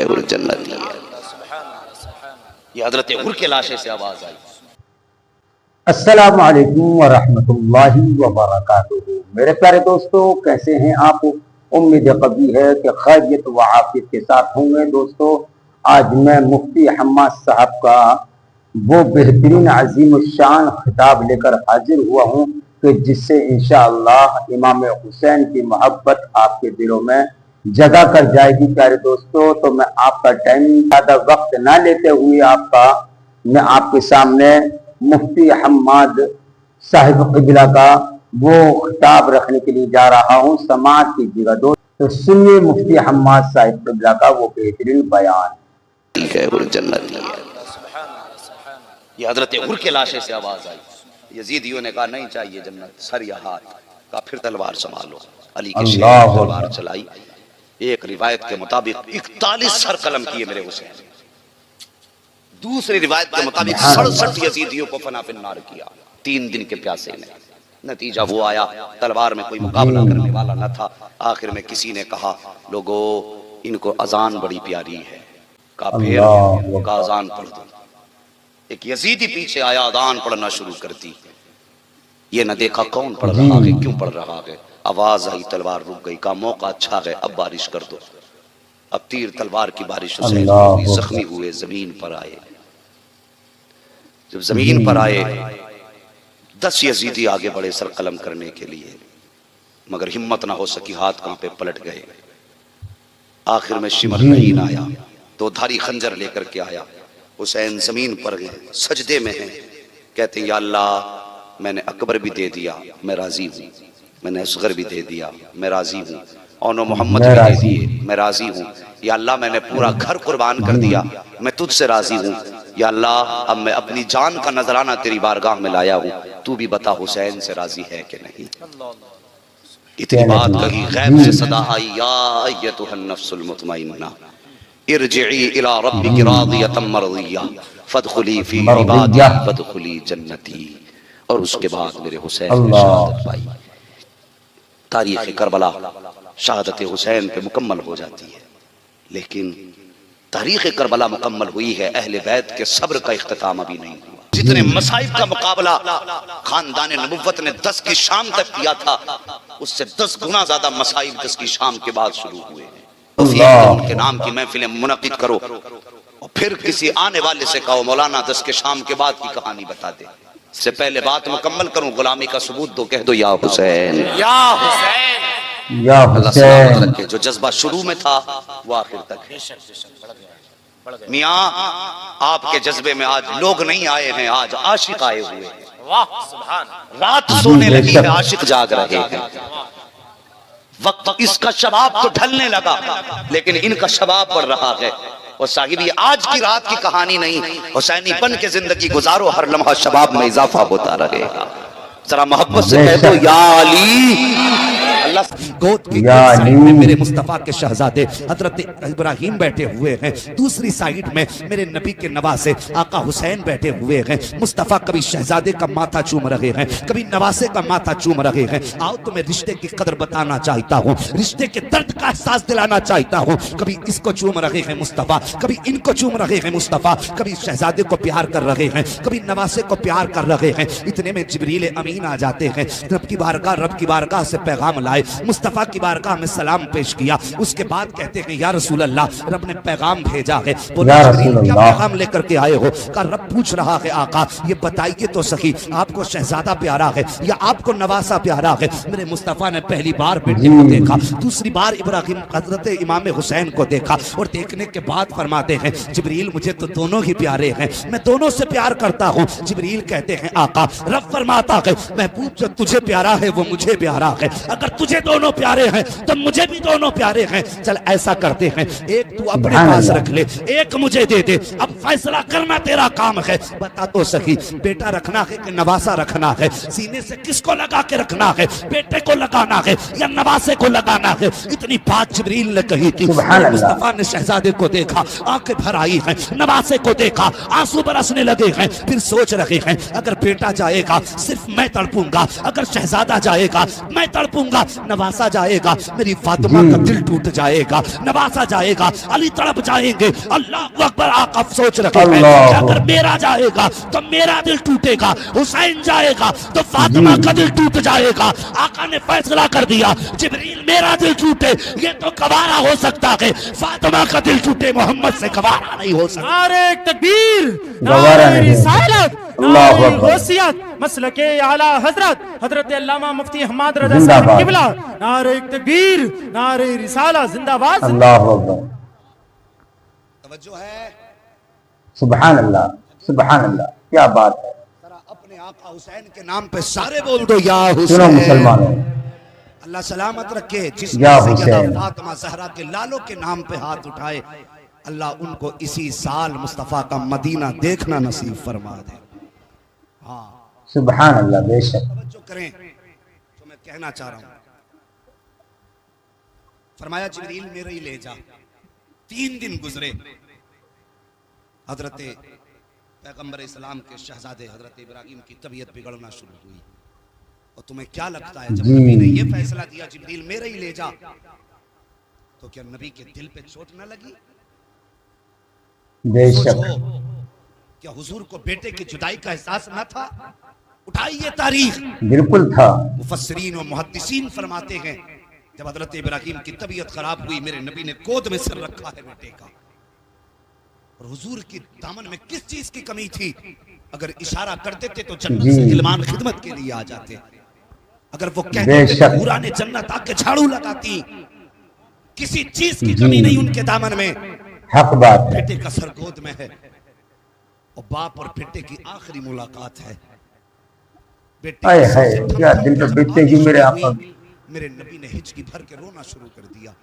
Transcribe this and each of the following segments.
जन्नत है। ये हजरत हुर के लाशे से आवाज आई। अस्सलामु अलैकुम वरहमतुल्लाहि वबरकातुहू। मेरे प्यारे दोस्तों, कैसे हैं आप? उम्मीद कभी है कि खैरियत व आफियत के साथ होंगे। दोस्तों, आज मैं मुफ्ती हम्माद साहब का वो बेहतरीन अजीम शान खिताब लेकर हाजिर हुआ हूँ कि जिससे इंशाअल्लाह इमाम हुसैन की मोहब्बत आपके दिलों में जगह कर जाएगी। प्यारे दोस्तों, तो मैं आपका टाइम ज़्यादा वक्त ना लेते हुए मैं आपके सामने मुफ्ती हम्माद साहिब क़िबला का वो खिताब रखने के लिए जा रहा हूँ। समाज कीजिएगा दोस्तों, तो सुनिए मुफ्ती हम्माद साहिब क़िबला का वो बेहतरीन बयान। जन्नत है। ये हजरत हुर के लाशे से आवाज आई। यजीदियों ने कहा नहीं चाहिए जन्नत, सर या हाथ का, फिर तलवार संभालो। अली के शेर ने तलवार चलाई। एक रिवायत के मुताबिक 41 सर कलम किए मेरे हुसैन। दूसरी रिवायत के मुताबिक 67 यजीदियों को फना फिन्नार किया 3 दिन के प्यासे ने। नतीजा वो आया, तलवार में कोई मुकाबला करने वाला न था। आखिर में किसी ने कहा, लोगो इनको अजान बड़ी प्यारी है, का अजान पढ़ दो। एक यजीदी पीछे आया, अजान पढ़ना शुरू कर दी। ये न देखा कौन पढ़ रहा है, क्यों पढ़ रहा है। आवाज आई, तलवार रुक गई। का मौका अच्छा है, अब बारिश कर दो। अब तीर तलवार की बारिश हुसैन हुई। जख्मी हुए, जमीन पर आए। जब जमीन पर आए 10 यजीदी आगे बढ़े सर कलम करने के लिए, मगर हिम्मत ना हो सकी, हाथ कांपे, पलट गए। आखिर में शिमर नहीं आया, 2 धारी खंजर लेकर के आया। हुसैन जमीन पर गए, सजदे में हैं। कहते हैं, या अल्लाह मैंने अकबर भी दे दिया, मैं राजी हूँ। मैंने असगर भी दे दिया, मैं राजी हूँ। औनो मोहम्मद भी दे दिए, मैं राजी हूँ। या अल्लाह मैंने पूरा घर कुर्बान कर दिया, मैं तुझसे राजी हूँ। या अल्लाह अब मैं अपनी जान का नजराना तेरी बारगाह में लाया हूँ, तू भी बता हुसैन से राजी है कि नहीं। इतनी बात कही, गैब से सदा आई, या अय्यतुहन नफ्सुल मुतमइन्ना इरजिई इला रब्बिकी रादियतम मर्दिया फदखुली फी इबादी फदखुली जन्नती। और उसके बाद मेरे हुसैन ने शहादत पाई। तारीख़ करबला शहादत हुसैन पे मुकम्मल हो जाती है, लेकिन तारीख़ करबला मुकम्मल हुई है, अहले बैत के सब्र का इख्तिताम अभी नहीं हुआ। जितने मसाइब का मुकाबला खानदान नबुव्वत ने 10 की शाम तक किया था, उससे 10 गुना ज्यादा मसाइब 10 की शाम के बाद शुरू हुए। तो उनके नाम की महफिलें मुनक़िद करो और फिर किसी आने वाले से कहो, मौलाना 10 के शाम के बाद की कहानी बता दे। इससे पहले बात मुकम्मल करूं, गुलामी का सबूत दो, कह दो या हुसैन, या हुसैन, या हुसैन। रखे जो जज्बा शुरू में था वो आखिर तक है। मियां आपके जज्बे में आज लोग नहीं आए हैं, आज आशिक आए हुए हैं। वाह सुभान। रात सोने लगी है, आशिक जाग रहे हैं। वक्त इसका शबाब तो ढलने लगा, लेकिन इनका शबाब बढ़ रहा है। और साहिब, ये आज की रात की कहानी नहीं, हुसैनी बन के जिंदगी गुजारो, हर लम्हा शबाब में इजाफा होता रहेगा। जरा मोहब्बत से कह दो, या अली। अल्लाह गोद की साइड में मेरे मुस्तफा के शहजादे हजरत इब्राहिम बैठे हुए हैं, दूसरी साइड में मेरे नबी के नवासे आका हुसैन बैठे हुए हैं। मुस्तफा कभी शहजादे का माथा चूम रहे हैं, कभी नवासे का माथा चूम रहे हैं। आओ तुम्हें रिश्ते की कदर बताना चाहता हूँ, रिश्ते के दर्द का एहसास दिलाना चाहता हूँ। कभी इसको चूम रहे हैं मुस्तफा, कभी इनको चूम रहे हैं मुस्तफा, कभी शहजादे को प्यार कर रहे हैं, कभी नवासे को प्यार कर रहे हैं। इतने में जिब्रील अमीन आ जाते हैं। रब की बारगाह से पैगाम लाए, मुस्तफा की बारगाह में सलाम पेश किया। उसके बाद कहते हैं, या रसूल अल्लाह, रब ने पैगाम भेजा है। क्या पैगाम लेकर के आए हो? का रब पूछ रहा है, आका ये बताइए तो सही, आपको शहजादा प्यारा है या आपको नवासा प्यारा है? मेरे मुस्तफा ने पहली बार बेटे को देखा, दूसरी बार इब्राहिम हजरत इमाम हुसैन को देखा, और देखने के बाद फरमाते हैं, जिब्रील मुझे तो दोनों ही प्यारे हैं, मैं दोनों से प्यार करता हूँ। जिब्रील कहते हैं, आका रब फरमाता है, महबूब जो तुझे प्यारा है वो मुझे प्यारा है। अगर तुझे दोनों प्यारे हैं तो मुझे भी दोनों प्यारे हैं। चल ऐसा करते हैं, एक तू अपने पास रख ले, एक मुझे दे दे, अब फैसला करना तेरा काम है। बता तो सही, बेटा रखना है कि नवासा रखना है? सीने से किसको लगा के रखना है? बेटे को लगाना है या नवासे को लगाना है? इतनी बात जिब्रील ने कही थी। मुस्तफा ने शहजादे को देखा, आंखें भर आई हैं, नवासे को देखा, आंसू बरसने लगे हैं। फिर सोच रहे हैं, अगर बेटा जाएगा सिर्फ मैं तड़पूंगा, अगर शहजादा जाएगा मैं तड़पूंगा, नवासा जाएगा, मेरी फातिमा का दिल टूट जाएगा, नवासा जाएगा, अली तड़प जाएंगे। अल्लाह अकबर। आका सोच रखे हैं कि अगर मेरा जाएगा तो मेरा दिल टूटेगा, हुसैन जाएगा तो फातिमा का दिल टूट जाएगा। आका ने फैसला कर दिया, जिब्रील मेरा दिल टूटे ये तो गवारा हो सकता है, फातिमा का दिल टूटे मोहम्मद से गवारा नहीं हो सकता। नारे तकबीर, गवारा नारे नहीं। रिसालत, अल्लाहु नारे अकबर। गौसियत, मसलके आला हजरत अल्लामा मुफ्ती हम्माद रजा जिंदाबाद। साहब किबला। नारे तकबीर, नारे रिसालत, जिंदाबाद। अल्लाहु अकबर। तवज्जो है, सुभान अल्लाह, सुभान अल्लाह, क्या बात है। जरा अपने आका हुसैन के नाम पे सारे बोल दो या सुनो हुसैन। मुसलमानों, अल्लाह सलामत रखे। जिसने या सैयदा हुसैन। फातिमा ज़हरा के लालों के नाम पे हाथ उठाए, अल्लाह उनको इसी साल मुस्तफ़ा का मदीना देखना नसीब फरमा दे। हाँ, सुभान अल्लाह, बेशक। तवज्जो करें जो मैं कहना चाह रहा हूं। फरमाया जिब्रील मेरे ही ले जा। 3 दिन गुजरे, हजरत पैगंबर इस्लाम के शहजादे हजरत इब्राहिम की तबीयत बिगड़ना शुरू हुई। और तुम्हें क्या लगता है, जब जी। नबी ने यह फैसला दिया जिब्रील मेरे ही ले जा, तो क्या नबी के दिल पे चोट न लगी? बेशक। सोचो, क्या हुजूर को बेटे की जुदाई का एहसास न था? उठाइए तारीख। बिल्कुल था। मुफस्सिरीन और मुहद्दिसीन फरमाते हैं, जब हजरत इब्राहिम की तबीयत खराब हुई, मेरे नबी ने गोद में सिर रखा है बेटे का। और हुजूर की दामन में किस चीज की कमी थी? अगर इशारा कर देते तो जन्नत से गिलमान खिदमत के लिए आ जाते। अगर वो कहते थे तो हुरा ने जन्नत आके झाड़ू लगाती। किसी चीज की कमी नहीं उनके दामन में। हक बात है। बेटे का सर गोद में है और बाप और बेटे की आखिरी मुलाकात है। बेटे हाय के सर हाय, से थम क्या थम दिल पे जब बीतते बारिश ही मेरे हुई, आका। मेरे नबी ने हिचकी भर के रोना शुरू कर दिया।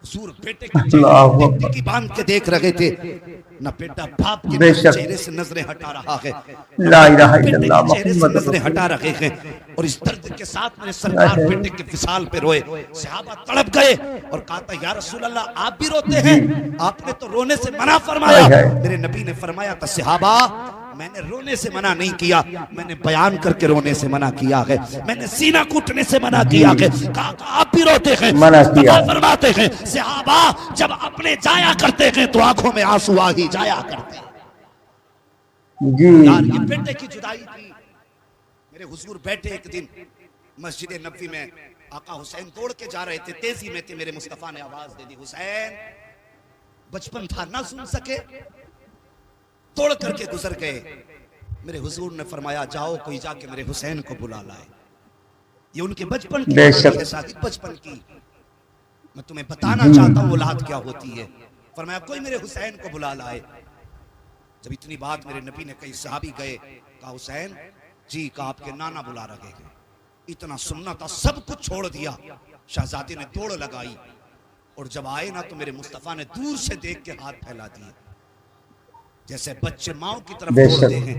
हुजूर बेटे के चेहरे को टिकटिकी बांध के देख रहे थे, न बेटा बाप के बेशक। चेहरे से नजरें हटा रहा है, ला इलाहा बेटे के इल्लल्लाह चेहरे से मुहम्मद नजरें हटा रहे हैं। और इस दर्द के साथ मेरे सरकार है। बेटे के विशाल पे रोए। सहाबा तड़प गए और कहा था, या रसूल अल्लाह आप भी रोते हैं? आपने तो रोने से मना फरमाया। है। मेरे नबी ने फरमाया था, सहाबा मैंने रोने से मना नहीं किया, मैंने बयान करके रोने से मना किया है, मैंने सीना कूटने से मना किया है। कहा आप भी रोते हैं? मना किया। फरमाते हैं, सहाबा जब अपने जाया करते हैं तो आंखों में आंसू आ ही जाया करते हैं। जी। यार ये बेटे की जुदाई थी। मेरे हुजूर बैठे एक दिन मस्जिद नबवी में, आका हुसैन दौड़ के जा रहे थे, तेजी में थे। मेरे मुस्तफा ने आवाज दे दी, हुसैन। बचपन था ना सुन सके, तोड़ करके गुजर गए। मेरे हुजूर ने फरमाया, जाओ कोई जाके मेरे हुसैन को बुला लाए। ये उनके बचपन की बेशक। कहानी है साहिब, बचपन की। मैं तुम्हें बताना चाहता हूँ औलाद क्या होती है। फरमाया कोई मेरे हुसैन को बुला लाए। जब इतनी बात मेरे नबी ने कही, सहाबी गए, कहा हुसैन जी का आपके नाना बुला रहे हैं। इतना सुनना था, सब कुछ छोड़ दिया। शहजादे ने दौड़ लगाई और जब आए ना तो मेरे मुस्तफा ने दूर से देख के हाथ फैला दिए। जैसे बच्चे माओ की तरफ दौड़ते हैं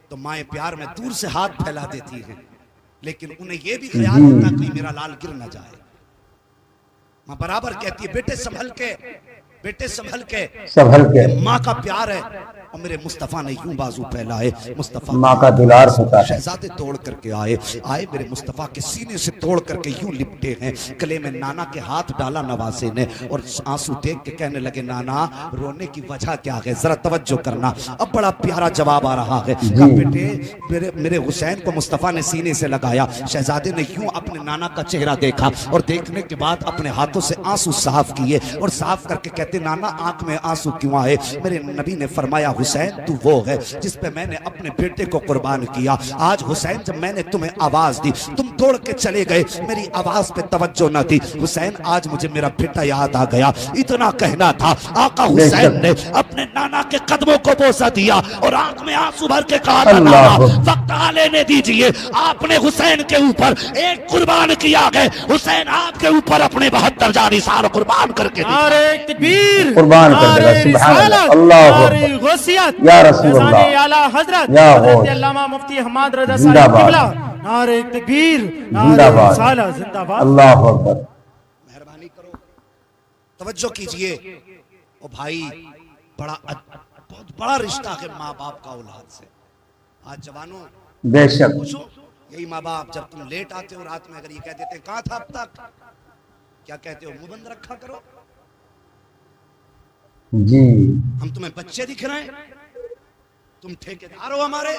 तो माएं प्यार में दूर से हाथ फैला देती हैं, लेकिन उन्हें यह भी ख्याल होता कहीं मेरा लाल गिर ना जाए। मां बराबर कहती है, बेटे संभल के, बेटे संभल के। संभल के। माँ का प्यार है। और मेरे मुस्तफा ने यूं बाजू फैलाए, मुस्तफा माँ का दुलार होता है। शहजादे तोड़ करके आए मेरे मुस्तफा के सीने से तोड़ करके यूं लिपटे हैं। गले में नाना के हाथ डाला नवासे ने और आंसू देख के कहने लगे, नाना रोने की वजह क्या है, जरा तवज्जो करना। अब बड़ा प्यारा जवाब आ रहा है। कहा, बेटे मेरे हुसैन को मुस्तफा ने सीने से लगाया। शहजादे ने यूं अपने नाना का चेहरा देखा और देखने के बाद अपने हाथों से आंसू साफ किए और साफ करके कहते, नाना आंख में आंसू क्यों आए? मेरे नबी ने फरमाया, हुसैन तू वो है जिस पे मैंने अपने बेटे को कुर्बान किया। आज हुसैन जब मैंने तुम्हें आवाज दी, तुम दौड़ के चले गए, मेरी आवाज पे तवज्जो न दी। हुसैन आज मुझे मेरा बेटा याद आ गया। इतना कहना था, आका हुसैन ने अपने नाना के कदमों को बोसा दिया और आंख में आंसू भर के कहा, नाना वक्त आ लेने दीजिए, आपने हुसैन के ऊपर एक कुर्बान किया है, हुसैन आपके ऊपर अपने 72 जानी साल कुर्बान करके नारे तकबीर, कुर्बान कर देगा। नारे सुभान अल्लाह, रिसालत, अल्लाह नारे अकबर। गौसियत, या रसूल अल्लाह, फैज़ाने आला हजरत या हजरत गौस। अल्लामा मुफ्ती हम्माद रजा साहब जिंदाबाद। किबला। नारे तकबीर, नारे जिंदाबाद। रिसालत, जिंदाबाद। अल्लाह अकबर। मेहरबानी करो, तवज्जो कीजिए। ओ भाई, बहुत बड़ा रिश्ता है माँ बाप का औलाद से। आज जवानों बेशक। पूछो, यही माँ बाप जब तुम लेट आते हो रात में, अगर ये कह देते हैं कहां था अब तक, क्या कहते हो, मुंह बंद रखा करो। जी हम तुम्हें बच्चे दिख रहे हैं, तुम ठेकेदार हो हमारे।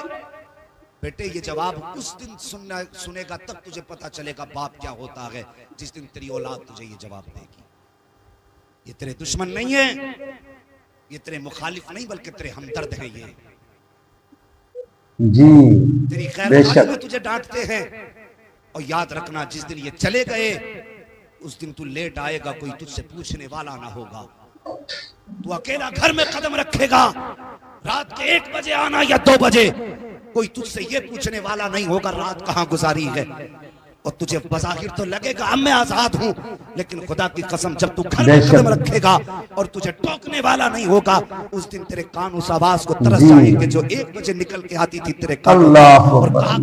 बेटे ये जवाब उस दिन सुनेगा तब तुझे पता चलेगा बाप क्या होता है, जिस दिन तेरी औलाद तुझे ये जवाब देगी। ये तेरे दुश्मन नहीं है, ये तेरे मुखालिफ नहीं, बल्कि तेरे हमदर्द हैं। ये जी तेरी खैर में तुझे डांटते हैं। और याद रखना, जिस दिन ये चले गए उस दिन तू लेट आएगा, कोई तुझसे पूछने वाला ना होगा। तू अकेला घर में कदम रखेगा, रात के 1 बजे आना या 2 बजे, कोई तुझसे ये पूछने वाला नहीं होगा रात कहां गुजारी है। और तुझे बज़ाहिर तो लगेगा अब मैं आजाद हूं, लेकिन खुदा की कसम जब तू घर में कदम रखेगा और तुझे टोकने वाला नहीं होगा, उस दिन तेरे कान उस आवाज को तरस जाएंगे जो 1 बजे निकल के आती थी तेरे कान और कहा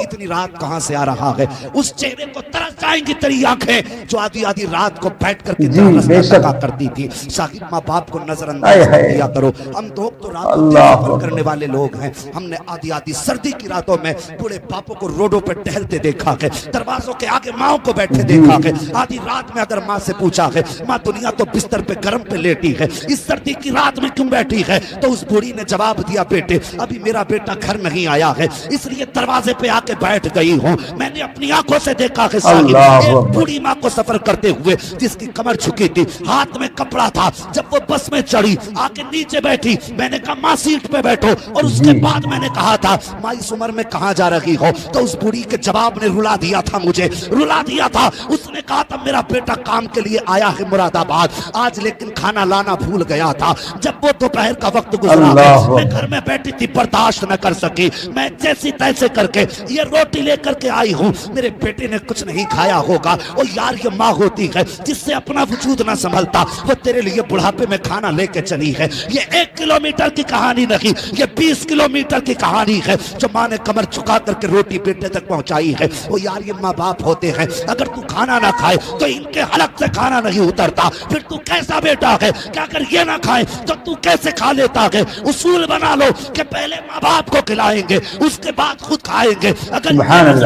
इतनी रात कहां से आ रहा है। उस चेहरे को तरस जाएंगी तेरी आंखें जो आधी आधी रात को बैठ करके तेरा करती थी। साहिब माँ बाप को नजरअंदाज किया करो। हम तो रात को करने वाले लोग हैं। हमने आधी आधी सर्दी की रातों में बूढ़े बापों को रोडों पर टहलते देखा है, दरवाजों के आगे माओ को बैठे देखा है। आधी रात में अगर माँ से पूछा है माँ दुनिया तो बिस्तर पे गर्म पे लेटी है, इस सर्दी की रात में क्यों बैठी है, तो उस बूढ़ी ने जवाब दिया बेटे अभी मेरा बेटा घर नहीं आया है इसलिए दरवाजे पे आके बैठ गई हूँ। मैंने अपनी आंखों से देखा है एक बूढ़ी माँ को सफर करते हुए जिसकी कमर झुकी थी, हाथ में कपड़ा था। जब वो बस में चढ़ी आके नीचे बैठी, मैंने कहा माँ सीट पे बैठो, और उसके बाद मैंने कहा था माँ इस उम्र में कहाँ जा रही हो, तो उस बूढ़ी के जवाब ने रुला दिया था, मुझे रुला दिया था। उसने कहा था मेरा बेटा काम के लिए आया है मुरादाबाद, आज लेकिन खाना लाना भूल गया था। जब वो दोपहर का वक्त गुजरा मैं घर में बैठी थी, बर्दाश्त न कर सकी, मैं जैसी तैसे करके ये रोटी लेकर के आई हूँ। मेरे बेटे ने कुछ नहीं खाया होगा। और यार ये माँ होती है जिससे अपना वजूद ना संभलता, वो तेरे लिए बुढ़ापे में खाना लेके चली है। ये 1 किलोमीटर की कहानी नहीं, ये 20 किलोमीटर की कहानी है जो माँ ने कमर झुका करके रोटी बेटे तक पहुंचाई है। वो यार ये माँ बाप होते हैं, अगर तू खाना ना खाए तो इनके हलक से खाना नहीं उतरता, फिर तू कैसा बेटा है कि अगर ये ना खाए तो तू कैसे खा लेता है। उसूल बना लो कि पहले माँ बाप को खिलाएंगे उसके बाद खुद खाएंगे। अगर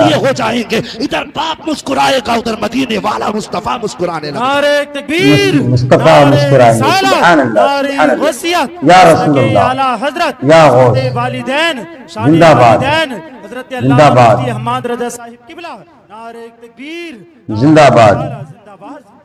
ये हो जाएंगे, इधर बाप मुस्कुराएगा उधर मदीने वाला मुस्तफा मुस्कुराने लगा। नारे तकबीर, मुस्तफा मुस्कुराएंगे, सुभान अल्लाह, वसीयत या रसूल अल्लाह, आला हजरत या गौस, वालिदैन जिंदाबाद, हजरत जिंदाबाद, अहमद रजा साहिब किबला। नारे तकबीर, जिंदाबाद। जिंदाबाद।